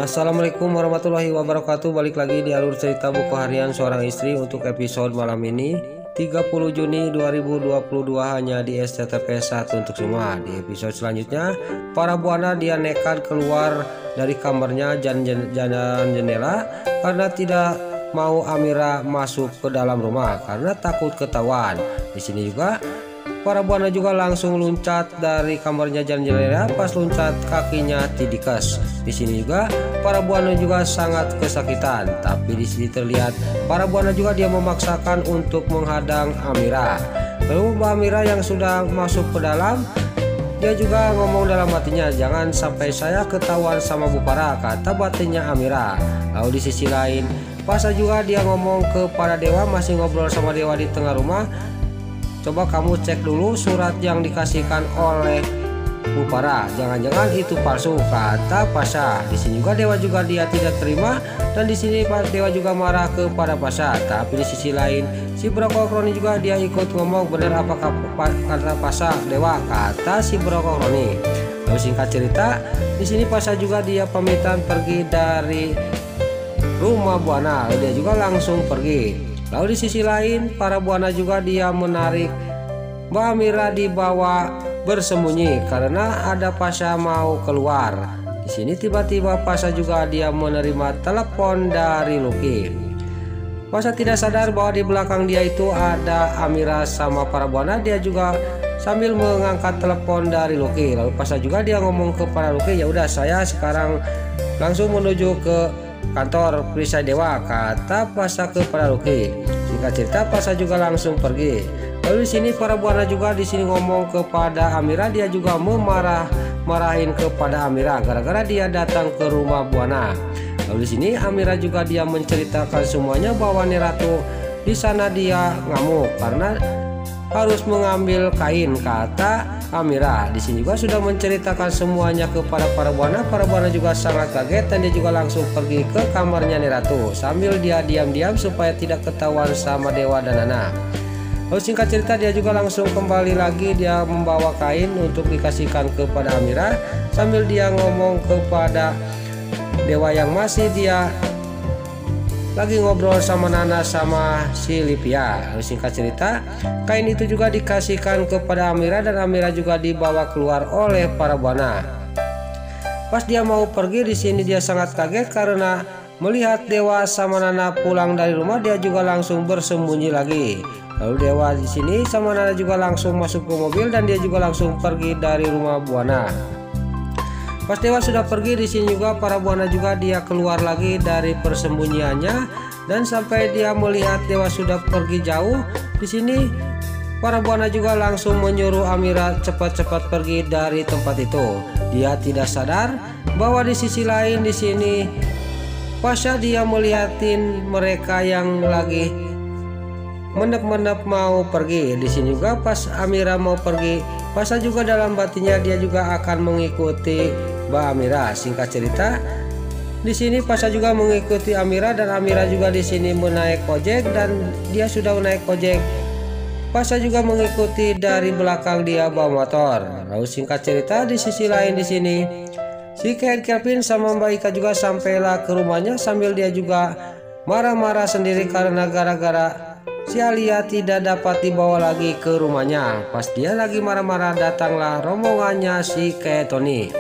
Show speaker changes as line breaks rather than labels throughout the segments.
Assalamualaikum warahmatullahi wabarakatuh. Balik lagi di alur cerita buku harian seorang istri untuk episode malam ini 30 Juni 2022 hanya di SCTP 1 untuk semua. Di episode selanjutnya, para buana dia nekat keluar dari kamarnya dan jendela karena tidak mau Amira masuk ke dalam rumah karena takut ketahuan. Di sini juga para buana juga langsung loncat dari kamarnya dan jendela, pas loncat kakinya tidikes. Di sini juga para buana juga sangat kesakitan, tapi di sini terlihat para buana juga dia memaksakan untuk menghadang Amira. Lalu Mbak Amira yang sudah masuk ke dalam, dia juga ngomong dalam hatinya, jangan sampai saya ketahuan sama Bu Para, kata batinnya Amira. Lalu di sisi lain, pas juga dia ngomong kepada Dewa, masih ngobrol sama Dewa di tengah rumah. Coba kamu cek dulu surat yang dikasihkan oleh Bu Para, jangan-jangan itu palsu, kata Pasha. Di sini juga Dewa juga dia tidak terima, dan di sini Dewa juga marah kepada Pasha. Tapi di sisi lain, si Brokokroni juga dia ikut ngomong, benar apakah kata Pasha Dewa, kata si Brokokroni. Lalu singkat cerita, di sini Pasha juga dia pamitan pergi dari rumah buana, dia juga langsung pergi. Lalu di sisi lain, para buana juga dia menarik Mbak Amira dibawa bersembunyi karena ada Pasha mau keluar. Di sini tiba-tiba Pasha juga dia menerima telepon dari Lucky. Pasha tidak sadar bahwa di belakang dia itu ada Amira sama para buana. Dia juga sambil mengangkat telepon dari Lucky. Lalu Pasha juga dia ngomong kepada Lucky, ya udah saya sekarang langsung menuju ke kantor perisai Dewa, kata Pasha kepada Lucky. Singkat cerita, Pasha juga langsung pergi. Lalu di sini para buana juga di sini ngomong kepada Amira, dia juga marahin kepada Amira gara-gara dia datang ke rumah buana. Lalu di sini Amira juga dia menceritakan semuanya bahwa Neratu di sana dia ngamuk karena harus mengambil kain, kata Amira. Di sini juga sudah menceritakan semuanya kepada para buana. Para buana juga sangat kaget dan dia juga langsung pergi ke kamarnya Neratu sambil dia diam-diam supaya tidak ketahuan sama Dewa dan Nana. Lalu singkat cerita dia juga langsung kembali lagi, dia membawa kain untuk dikasihkan kepada Amira sambil dia ngomong kepada Dewa yang masih dia lagi ngobrol sama Nana sama si Livia. Lalu singkat cerita, kain itu juga dikasihkan kepada Amira dan Amira juga dibawa keluar oleh para buana. Pas dia mau pergi, di sini dia sangat kaget karena melihat Dewa sama Nana pulang dari rumah, dia juga langsung bersembunyi lagi. Lalu Dewa di sini sama Nana juga langsung masuk ke mobil dan dia juga langsung pergi dari rumah buana. Pas Dewa sudah pergi, di sini juga para buana juga dia keluar lagi dari persembunyiannya dan sampai dia melihat Dewa sudah pergi jauh. Di sini para buana juga langsung menyuruh Amira cepat-cepat pergi dari tempat itu. Dia tidak sadar bahwa di sisi lain di sini Pasha dia melihatin mereka yang lagi menep-menep mau pergi. Di sini juga pas Amira mau pergi, Pasha juga dalam batinnya dia juga akan mengikuti Mbak Amira. Singkat cerita, di sini Pasha juga mengikuti Amira dan Amira juga di sini menaik ojek dan dia sudah naik ojek. Pasha juga mengikuti dari belakang dia bawa motor. Lalu singkat cerita, di sisi lain di sini si Kevin sama Mbak Ika juga sampailah ke rumahnya sambil dia juga marah-marah sendiri karena gara-gara si Alia tidak dapat dibawa lagi ke rumahnya. Pas dia lagi marah-marah, datanglah rombongannya si Tony.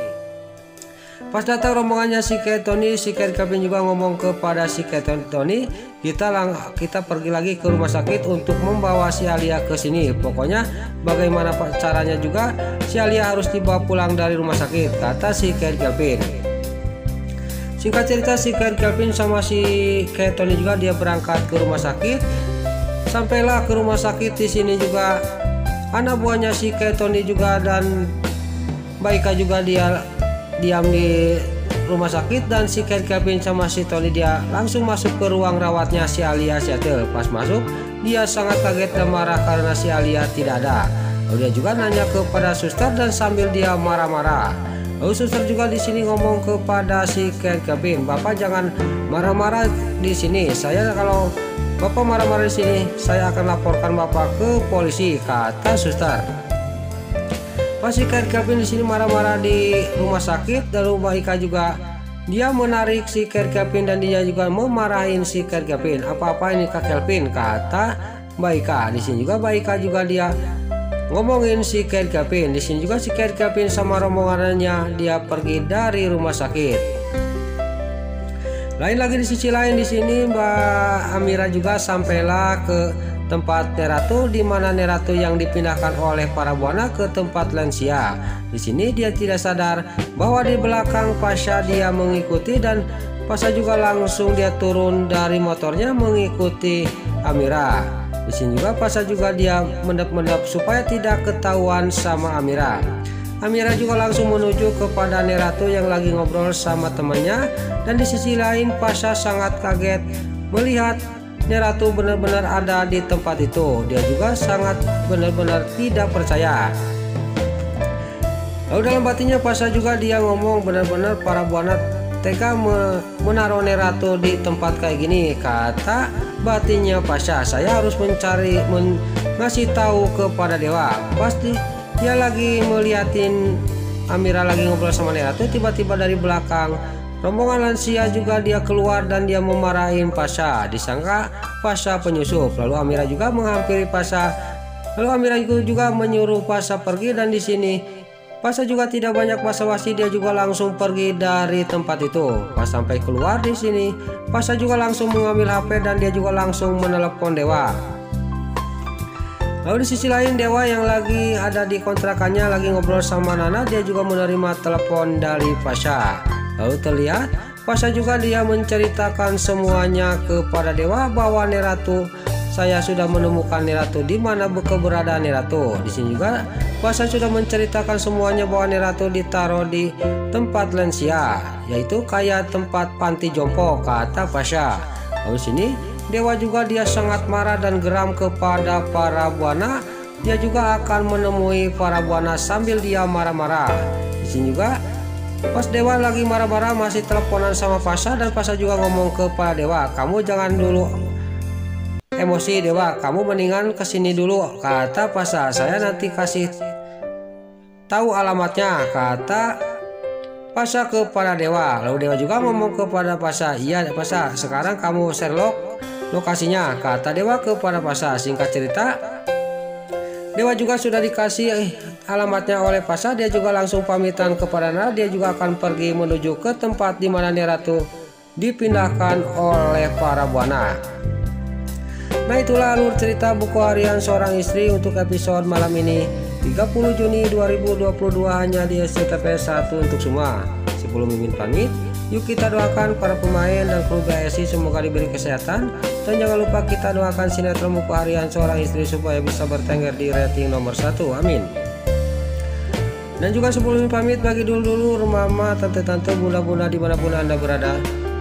Pas datang rombongannya si Tony, si Kevin juga ngomong kepada si Tony, kita pergi lagi ke rumah sakit untuk membawa si Alia ke sini. Pokoknya bagaimana caranya juga si Alia harus dibawa pulang dari rumah sakit, kata si Kevin. Singkat cerita, si Kevin sama si Tony juga dia berangkat ke rumah sakit. Sampailah ke rumah sakit, di sini juga anak buahnya si Tony juga dan Mbak Ika juga dia diam di rumah sakit dan si Kevin sama si Tony dia langsung masuk ke ruang rawatnya si Alia Seattle. Pas masuk, dia sangat kaget dan marah karena si Alia tidak ada. Lalu dia juga nanya kepada suster dan sambil dia marah-marah. Lalu suster juga di sini ngomong kepada si Kevin, Bapak jangan marah-marah di sini. Saya kalau Bapak marah-marah di sini, saya akan laporkan Bapak ke polisi, kata suster. Masih Kevin di sini marah-marah di rumah sakit, dan Mbak Ika juga dia menarik si Kelvin dan dia juga memarahin si Kelvin. Apa-apa ini Kak Kelvin, kata Mbak Ika. Di sini juga Mbak Ika juga dia ngomongin si Kelvin. Di sini juga si Kelvin sama rombongannya dia pergi dari rumah sakit. Lain lagi di sisi lain di sini Mbak Amira juga sampailah ke tempat Neratu, di mana Neratu yang dipindahkan oleh para buana ke tempat lansia. Di sini dia tidak sadar bahwa di belakang Pasha dia mengikuti, dan Pasha juga langsung dia turun dari motornya mengikuti Amira. Di sini juga Pasha juga dia mendap-mendap supaya tidak ketahuan sama Amira. Amira juga langsung menuju kepada Neratu yang lagi ngobrol sama temannya, dan di sisi lain Pasha sangat kaget melihat Neratu benar-benar ada di tempat itu. Dia juga sangat benar-benar tidak percaya. Lalu dalam batinnya Pasha juga dia ngomong, benar-benar para buana tega menaruh Neratu di tempat kayak gini. Kata batinnya Pasha, saya harus ngasih tahu kepada dewa. Pasti dia lagi meliatin Amira lagi ngobrol sama Neratu, tiba-tiba dari belakang rombongan lansia juga dia keluar dan dia memarahin Pasha. Disangka Pasha penyusup. Lalu Amira juga menghampiri Pasha. Lalu Amira juga menyuruh Pasha pergi, dan di sini Pasha juga tidak banyak basa-basi, dia juga langsung pergi dari tempat itu. Pas sampai keluar di sini, Pasha juga langsung mengambil HP dan dia juga langsung menelepon dewa. Lalu di sisi lain dewa yang lagi ada di kontrakannya lagi ngobrol sama Nana, dia juga menerima telepon dari Pasha. Lalu terlihat Pasha juga dia menceritakan semuanya kepada dewa bahwa Neratu, saya sudah menemukan Neratu, di mana keberadaan Neratu. Di sini juga Pasha sudah menceritakan semuanya bahwa Neratu ditaruh di tempat lansia, yaitu kayak tempat panti jompo, kata Pasha. Lalu sini dewa juga dia sangat marah dan geram kepada para buana. Dia juga akan menemui para buana sambil dia marah-marah. Di sini juga pas dewa lagi marah-marah masih teleponan sama Pasha, dan Pasha juga ngomong kepada dewa, kamu jangan dulu emosi dewa, kamu mendingan kesini dulu, kata Pasha. Saya nanti kasih tahu alamatnya, kata Pasha kepada dewa. Lalu dewa juga ngomong kepada Pasha, iya Pasha, sekarang kamu Sherlock lokasinya, kata dewa kepada Pasha. Singkat cerita, dewa juga sudah dikasih alamatnya oleh Pasha. Dia juga langsung pamitan kepada Nana. Dia juga akan pergi menuju ke tempat di mana Neratu dipindahkan oleh para buana. Nah, itulah alur cerita buku harian seorang istri untuk episode malam ini 30 Juni 2022 hanya di SCTP 1 untuk semua. Sebelum Mimin pamit, yuk kita doakan para pemain dan kru BSI semoga diberi kesehatan, dan jangan lupa kita doakan sinetron buku harian seorang istri supaya bisa bertengger di rating nomor 1. Amin. Dan juga sebelum pamit, bagi dulu mama, tante-tante, bunda-bunda dimanapun anda berada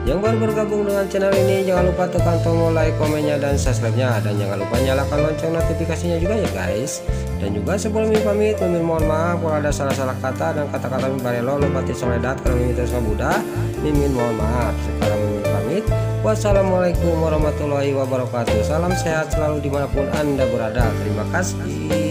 yang baru bergabung dengan channel ini, jangan lupa tekan tombol like, komennya, dan subscribe-nya, dan jangan lupa nyalakan lonceng notifikasinya juga ya guys. Dan juga sebelum pamit, Mimin mohon maaf kalau ada salah-salah kata dan kata-kata Mimin lupa soledat karena Mimin terus Buddha. Mimin mohon maaf. Sekarang Mimin pamit. Wassalamualaikum warahmatullahi wabarakatuh. Salam sehat selalu dimanapun anda berada. Terima kasih.